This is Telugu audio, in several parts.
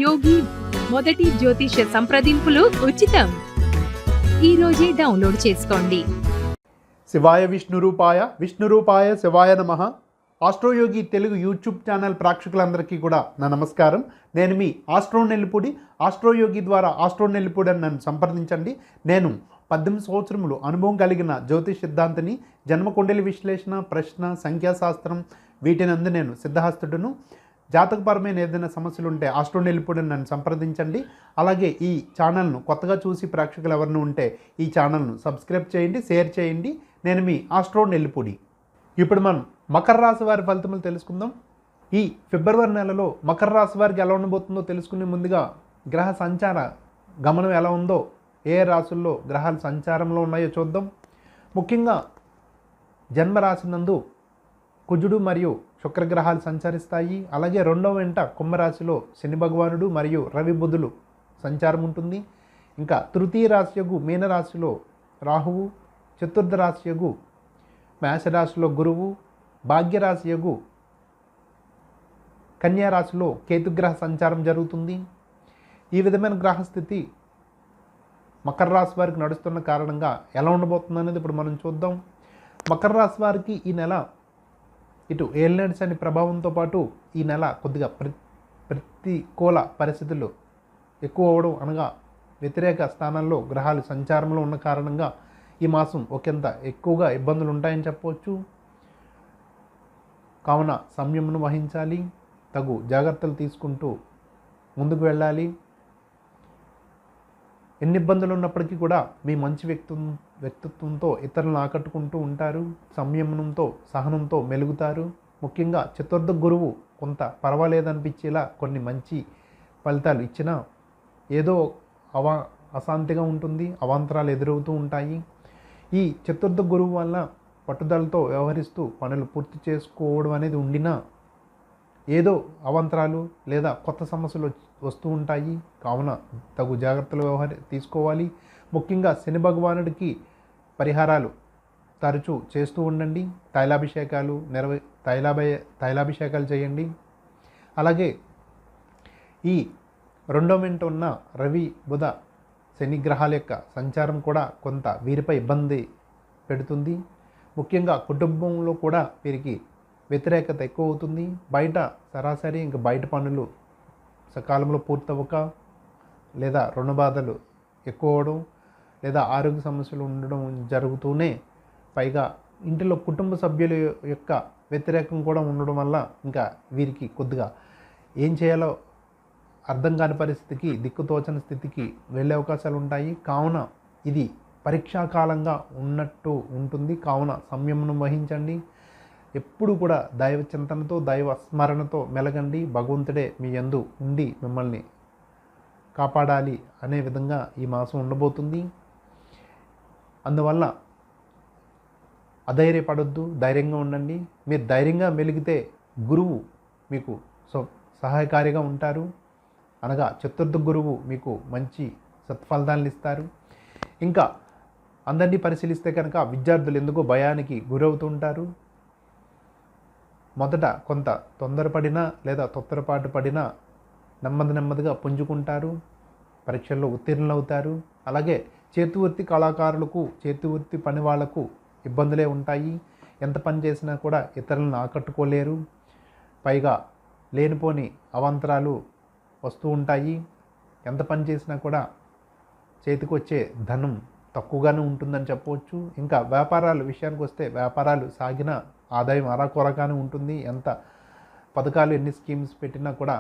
యోగి మొదటి జ్యోతిష సంప్రదింపులు ఉచితం. ఈ రోజే డౌన్లోడ్ చేసుకోండి. శివాయ విష్ణురూపాయ శివాయ నమః. ఆస్ట్రోయోగి తెలుగు యూట్యూబ్ ఛానల్ ప్రేక్షకులందరికీ కూడా నా నమస్కారం. నేను మీ ఆస్ట్రో నెల్లిపూడి. ఆస్ట్రోయోగి ద్వారా ఆస్ట్రో నెల్లిపూడి అని నన్ను సంప్రదించండి. నేను 18 సంవత్సరములు అనుభవం కలిగిన జ్యోతిష్ సిద్ధాంతిని. జన్మకుండలి విశ్లేషణ, ప్రశ్న, సంఖ్యాశాస్త్రం వీటినందు నేను సిద్ధహస్తుడును. జాతకపరమైన ఏదైనా సమస్యలు ఉంటే ఆస్ట్రో నెల్లిపూడి అని నన్ను సంప్రదించండి. అలాగే ఈ ఛానల్ను కొత్తగా చూసి ప్రేక్షకులు ఎవరిని ఉంటే ఈ ఛానల్ను సబ్స్క్రైబ్ చేయండి, షేర్ చేయండి. నేను మీ ఆస్ట్రో నెల్లిపూడి. ఇప్పుడు మనం మకర రాశి వారి ఫలితములు తెలుసుకుందాం. ఈ ఫిబ్రవరి నెలలో మకర రాశి వారికి ఎలా ఉండబోతుందో తెలుసుకునే ముందుగా గ్రహ సంచార గమనం ఎలా ఉందో, ఏ రాశుల్లో గ్రహాలు సంచారంలో ఉన్నాయో చూద్దాం. ముఖ్యంగా జన్మరాశి నందు కుజుడు మరియు శుక్రగ్రహాలు సంచరిస్తాయి. అలాగే రెండవ వెంట కుంభరాశిలో శని భగవానుడు మరియు రవి బుధులు సంచారం ఉంటుంది. ఇంకా తృతీయ రాశియగు మీనరాశిలో రాహువు, చతుర్థ రాశియగు మేషరాశిలో గురువు, భాగ్యరాశియగు కన్యారాశిలో కేతుగ్రహ సంచారం జరుగుతుంది. ఈ విధమైన గ్రహస్థితి మకర రాశి వారికి నడుస్తున్న కారణంగా ఎలా ఉండబోతుంది అనేది ఇప్పుడు మనం చూద్దాం. మకర రాశి వారికి ఈ నెల ఇటు ఏలినాటి శని ప్రభావంతో పాటు ఈ నెల కొద్దిగా ప్రతికూల పరిస్థితులు ఎక్కువ అవడం, అనగా వ్యతిరేక స్థానాల్లో గ్రహాలు సంచారంలో ఉన్న కారణంగా ఈ మాసం ఒకంత ఎక్కువగా ఇబ్బందులు ఉంటాయని చెప్పవచ్చు. కావున సంయమనం వహించాలి, తగు జాగ్రత్తలు తీసుకుంటూ ముందుకు వెళ్ళాలి. ఎన్ని ఇబ్బందులు ఉన్నప్పటికీ కూడా మీ మంచి వ్యక్తిత్వంతో ఇతరులను ఆకట్టుకుంటూ ఉంటారు. సంయమనంతో, సహనంతో మెలుగుతారు. ముఖ్యంగా చతుర్థ గురువు కొంత పర్వాలేదనిపించేలా కొన్ని మంచి ఫలితాలు ఇచ్చినా ఏదో అశాంతిగా ఉంటుంది, అవాంతరాలు ఎదురవుతూ ఉంటాయి. ఈ చతుర్థ గురువు వల్ల పట్టుదలతో వ్యవహరిస్తూ పనులు పూర్తి చేసుకోవడం అనేది ఉండినా ఏదో అవాంతరాలు లేదా కొత్త సమస్యలు వస్తూ ఉంటాయి. కావున తగు జాగ్రత్తలు తీసుకోవాలి. ముఖ్యంగా శని భగవానుడికి పరిహారాలు తరచూ చేస్తూ ఉండండి. తైలాభిషేకాలు చేయండి. అలాగే ఈ రెండో వెంట ఉన్న రవి, బుధ, శని గ్రహాల యొక్క సంచారం కూడా కొంత వీరిపై ఇబ్బంది పెడుతుంది. ముఖ్యంగా కుటుంబంలో కూడా వీరికి వ్యతిరేకత ఎక్కువ అవుతుంది. బయట సరాసరి ఇంకా బయట పనులు సకాలంలో పూర్తవక, లేదా రుణ బాధలు ఎక్కువ అవడం, లేదా ఆరోగ్య సమస్యలు ఉండడం జరుగుతూనే, పైగా ఇంటిలో కుటుంబ సభ్యుల యొక్క వ్యతిరేకం కూడా ఉండడం వల్ల ఇంకా వీరికి కొద్దిగా ఏం చేయాలో అర్థం కాని పరిస్థితికి, దిక్కుతోచని స్థితికి వెళ్ళే అవకాశాలు ఉంటాయి. కావున ఇది పరీక్షాకాలంగా ఉన్నట్టు ఉంటుంది. కావున సంయమనం వహించండి. ఎప్పుడు కూడా దైవ చింతనతో, దైవ స్మరణతో మెలగండి. భగవంతుడే మీ యందు ఉండి మిమ్మల్ని కాపాడాలి అనే విధంగా ఈ మాసం ఉండబోతుంది. అందువల్ల అధైర్యపడొద్దు, ధైర్యంగా ఉండండి. మీరు ధైర్యంగా మెలిగితే గురువు మీకు సహాయకారిగా ఉంటారు. అనగా చతుర్థ గురువు మీకు మంచి సత్ఫలితాలను ఇస్తారు. ఇంకా అందరినీ పరిశీలిస్తే కనుక విద్యార్థులు ఎందుకో భయానికి గురవుతుంటారు. మొదట కొంత తొందరపడినా లేదా తొత్తరపాటు పడినా నెమ్మదిగా పుంజుకుంటారు, పరీక్షల్లో ఉత్తీర్ణులవుతారు. అలాగే చేతివృత్తి కళాకారులకు, చేతివృత్తి పని వాళ్లకు ఇబ్బందులే ఉంటాయి. ఎంత పని చేసినా కూడా ఇతరులను ఆకట్టుకోలేరు. పైగా లేనిపోని అవాంతరాలు వస్తూ ఉంటాయి. ఎంత పని చేసినా కూడా చేతికి వచ్చే ధనం తక్కువగానే ఉంటుందని చెప్పవచ్చు. ఇంకా వ్యాపారాల విషయానికి వస్తే వ్యాపారాలు సాగిన ఆదాయం అరాకొరగానే ఉంటుంది. ఎంత పథకాలు, ఎన్ని స్కీమ్స్ పెట్టినా కూడా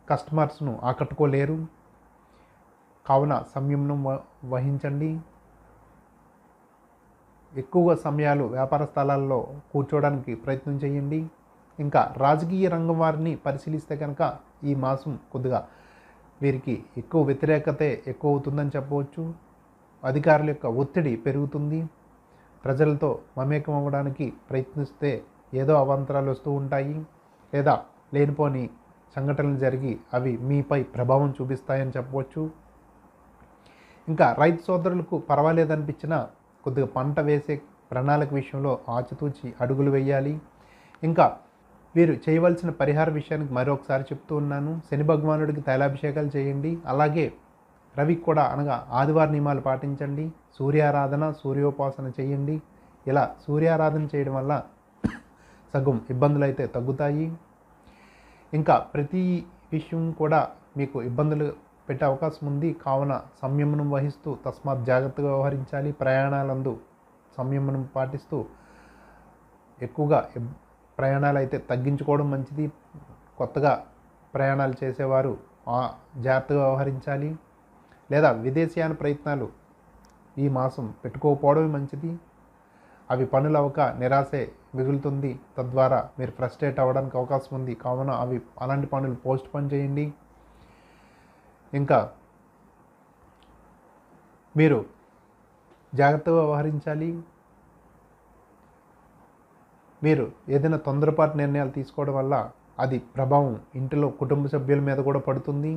కస్టమర్స్ను ఆకట్టుకోలేరు. కావున సంయమనం వహించండి. ఎక్కువగా సమయాలు వ్యాపార స్థలాల్లో కూర్చోవడానికి ప్రయత్నం చేయండి. ఇంకా రాజకీయ రంగం వారిని పరిశీలిస్తే కనుక ఈ మాసం కొద్దిగా వీరికి ఎక్కువ వ్యతిరేకతే ఎక్కువ అవుతుందని చెప్పవచ్చు. అధికారుల యొక్క ఒత్తిడి పెరుగుతుంది. ప్రజలతో మమేకం అవ్వడానికి ప్రయత్నిస్తే ఏదో అవాంతరాలు వస్తూ ఉంటాయి, లేదా లేనిపోని సంఘటనలు జరిగి అవి మీపై ప్రభావం చూపిస్తాయని చెప్పవచ్చు. ఇంకా రైతు సోదరులకు పర్వాలేదనిపించినా కొద్దిగా పంట వేసే ప్రణాళిక విషయంలో ఆచితూచి అడుగులు వేయాలి. ఇంకా వీరు చేయవలసిన పరిహార విషయానికి మరొకసారి చెప్తూ ఉన్నాను. శని భగవానుడికి తైలాభిషేకాలు చేయండి. అలాగే రవికి కూడా అనగా ఆదివారం నియమాలు పాటించండి. సూర్యారాధన, సూర్యోపాసన చేయండి. ఇలా సూర్యారాధన చేయడం వల్ల సగం ఇబ్బందులు అయితే తగ్గుతాయి. ఇంకా ప్రతి విషయం కూడా మీకు ఇబ్బందులు పెట్టే అవకాశం ఉంది. కావున సంయమనం వహిస్తూ తస్మాత్ జాగ్రత్తగా వ్యవహరించాలి. ప్రయాణాలందు సంయమనం పాటిస్తూ ఎక్కువగా ప్రయాణాలు అయితే తగ్గించుకోవడం మంచిది. కొత్తగా ప్రయాణాలు చేసేవారు జాగ్రత్తగా వ్యవహరించాలి. లేదా విదేశీయాన ప్రయత్నాలు ఈ మాసం పెట్టుకోకపోవడమే మంచిది. అవి పనులు అవ్వక నిరాశే మిగులుతుంది. తద్వారా మీరు ఫ్రస్ట్రేట్ అవ్వడానికి అవకాశం ఉంది. కావున అలాంటి పనులు పోస్ట్ పోన్ చేయండి. ఇంకా మీరు జాగ్రత్తగా వ్యవహరించాలి. మీరు ఏదైనా తొందరపాటు నిర్ణయాలు తీసుకోవడం వల్ల అది ప్రభావం ఇంటిలో కుటుంబ సభ్యుల మీద కూడా పడుతుంది.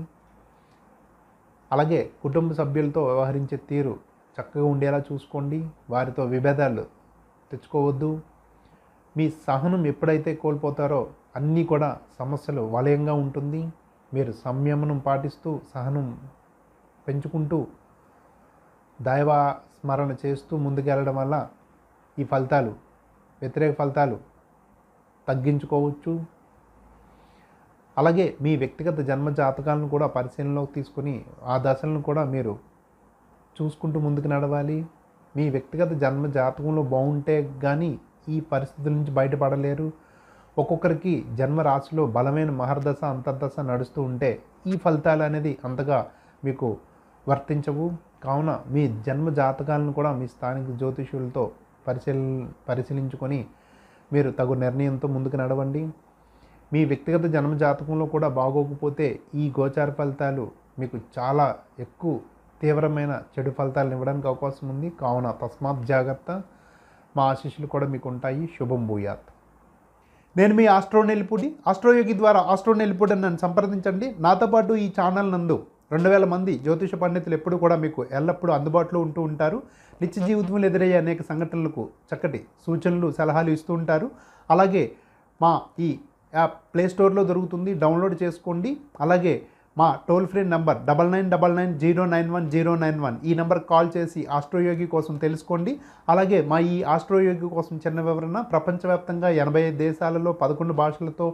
అలాగే కుటుంబ సభ్యులతో వ్యవహరించే తీరు చక్కగా ఉండేలా చూసుకోండి. వారితో విభేదాలు తెచ్చుకోవద్దు. మీ సహనం ఎప్పుడైతే కోల్పోతారో అన్నీ కూడా సమస్యలు వలయంగా ఉంటుంది. మీరు సంయమనం పాటిస్తూ సహనం పెంచుకుంటూ దైవ స్మరణ చేస్తూ ముందుకెళ్ళడం వల్ల ఈ ఫలితాలు, వ్యతిరేక ఫలితాలు తగ్గించుకోవచ్చు. అలాగే మీ వ్యక్తిగత జన్మ జాతకాలను కూడా పరిశీలనలోకి తీసుకుని ఆ దశలను కూడా మీరు చూసుకుంటూ ముందుకు నడవాలి. మీ వ్యక్తిగత జన్మ జాతకంలో బాగుంటే కానీ ఈ పరిస్థితుల నుంచి బయటపడలేరు. ఒక్కొక్కరికి జన్మ రాశిలో బలమైన మహర్దశ, అంతర్దశ నడుస్తూ ఉంటే ఈ ఫలితాలు అనేది అంతగా మీకు వర్తించవు. కావున మీ జన్మ జాతకాలను కూడా మీ స్థానిక జ్యోతిష్యులతో పరిశీలించుకొని మీరు తగు నిర్ణయంతో ముందుకు నడవండి. మీ వ్యక్తిగత జన్మ జాతకంలో కూడా బాగోకపోతే ఈ గోచార ఫలితాలు మీకు చాలా ఎక్కువ తీవ్రమైన చెడు ఫలితాలను ఇవ్వడానికి అవకాశం ఉంది. కావున తస్మాత్ జాగ్రత్త. మా ఆశీస్సులు కూడా మీకు ఉంటాయి. శుభం భూయాత్. నేను మీ ఆస్ట్రో నెల్లిపూడి. ఆస్ట్రోయోగి ద్వారా ఆస్ట్రో నెల్లిపూడి అని నన్ను సంప్రదించండి. నాతో పాటు ఈ ఛానల్ నందు 2000 మంది జ్యోతిష పండితులు ఎప్పుడు కూడా మీకు ఎల్లప్పుడూ అందుబాటులో ఉంటూ ఉంటారు. నిత్య జీవితంలో ఎదురయ్యే అనేక సంఘటనలకు చక్కటి సూచనలు, సలహాలు ఇస్తూ ఉంటారు. అలాగే మా ఈ యాప్ ప్లేస్టోర్లో దొరుకుతుంది, డౌన్లోడ్ చేసుకోండి. అలాగే మా టోల్ ఫ్రీ నంబర్ 9999091091 ఈ నెంబర్కి కాల్ చేసి ఆస్ట్రోయోగి కోసం తెలుసుకోండి. అలాగే మా ఈ ఆస్ట్రోయోగి కోసం చిన్న వివరణ. ప్రపంచవ్యాప్తంగా 85 దేశాలలో 11 భాషలతో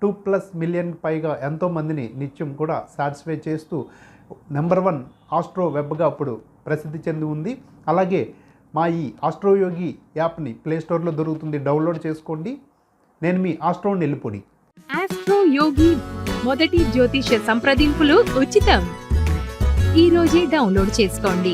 2+ మిలియన్ పైగా ఎంతోమందిని నిత్యం కూడా సాటిస్ఫై చేస్తూ #1 ఆస్ట్రో వెబ్గా అప్పుడు ప్రసిద్ధి చెంది ఉంది. అలాగే మా ఈ ఆస్ట్రోయోగి యాప్ని ప్లేస్టోర్లో దొరుకుతుంది, డౌన్లోడ్ చేసుకోండి. నేను మీ ఆస్ట్రో నెల్లిపూడి. ఆస్ట్రో యోగి మొదటి జ్యోతిష సంప్రదింపులు ఉచితం. ఈ రోజే డౌన్లోడ్ చేసుకోండి.